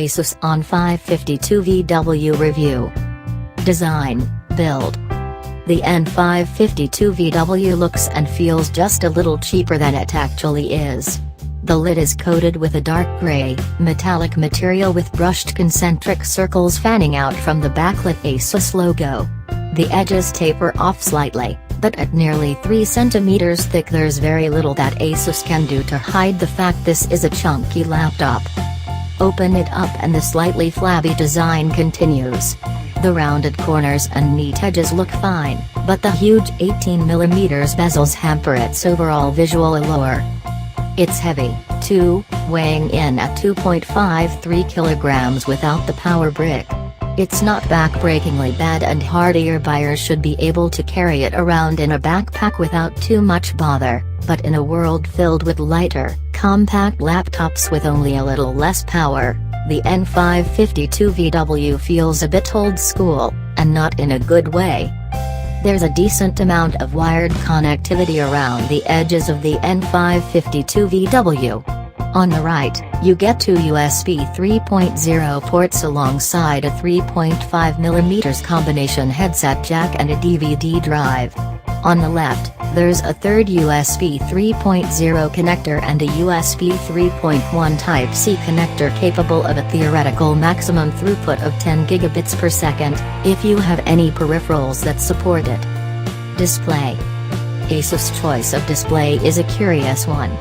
Asus N552Vw review. Design, build. The N552Vw looks and feels just a little cheaper than it actually is. The lid is coated with a dark gray, metallic material with brushed concentric circles fanning out from the backlit Asus logo. The edges taper off slightly, but at nearly 3 cm thick there's very little that Asus can do to hide the fact this is a chunky laptop. Open it up and the slightly flabby design continues. The rounded corners and neat edges look fine, but the huge 18mm bezels hamper its overall visual allure. It's heavy, too, weighing in at 2.53 kg without the power brick. It's not backbreakingly bad and hardier buyers should be able to carry it around in a backpack without too much bother, but in a world filled with lighter, compact laptops with only a little less power, the N552Vw feels a bit old school, and not in a good way. There's a decent amount of wired connectivity around the edges of the N552Vw. On the right, you get 2 USB 3.0 ports alongside a 3.5mm combination headset jack and a DVD drive. On the left, there's a third USB 3.0 connector and a USB 3.1 Type-C connector capable of a theoretical maximum throughput of 10 gigabits per second, if you have any peripherals that support it. Display. Asus' choice of display is a curious one.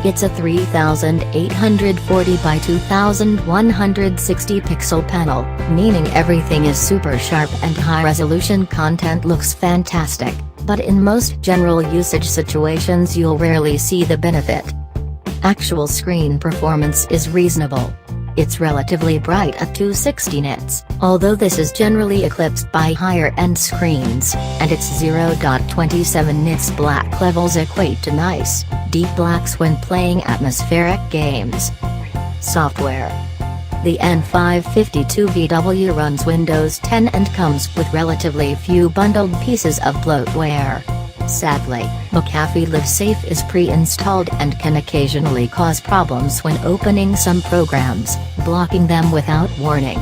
It's a 3840 by 2160 pixel panel, meaning everything is super sharp and high-resolution content looks fantastic, but in most general usage situations you'll rarely see the benefit. Actual screen performance is reasonable. It's relatively bright at 260 nits, although this is generally eclipsed by higher-end screens, and its 0.27 nits black levels equate to nice, deep blacks when playing atmospheric games. Software. The N552Vw runs Windows 10 and comes with relatively few bundled pieces of bloatware. Sadly, McAfee LiveSafe is pre-installed and can occasionally cause problems when opening some programs, blocking them without warning.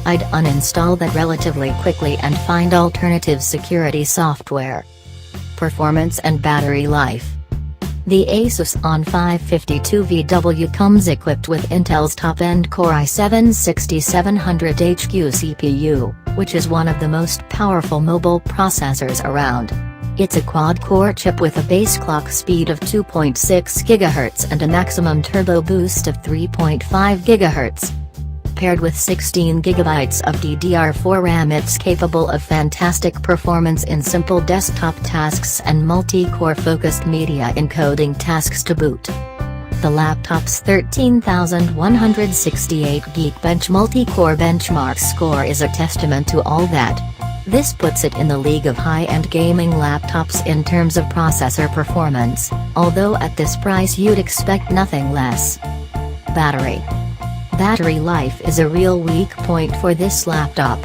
I'd uninstall that relatively quickly and find alternative security software. Performance and battery life. The Asus N552Vw comes equipped with Intel's top-end Core i7-6700HQ CPU, which is one of the most powerful mobile processors around. It's a quad-core chip with a base clock speed of 2.6 GHz and a maximum turbo boost of 3.5 GHz. Paired with 16 GB of DDR4 RAM, it's capable of fantastic performance in simple desktop tasks and multi-core focused media encoding tasks to boot. The laptop's 13,168 Geekbench multi-core benchmark score is a testament to all that. This puts it in the league of high-end gaming laptops in terms of processor performance, although at this price you'd expect nothing less. Battery. Battery life is a real weak point for this laptop.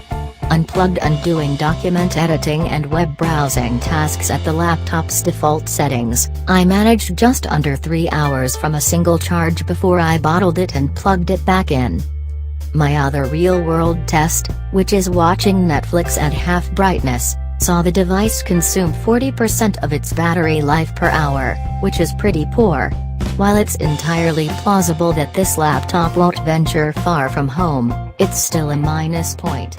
Unplugged and doing document editing and web browsing tasks at the laptop's default settings, I managed just under 3 hours from a single charge before I bottled it and plugged it back in. My other real-world test, which is watching Netflix at half brightness, saw the device consume 40% of its battery life per hour, which is pretty poor. While it's entirely plausible that this laptop won't venture far from home, it's still a minus point.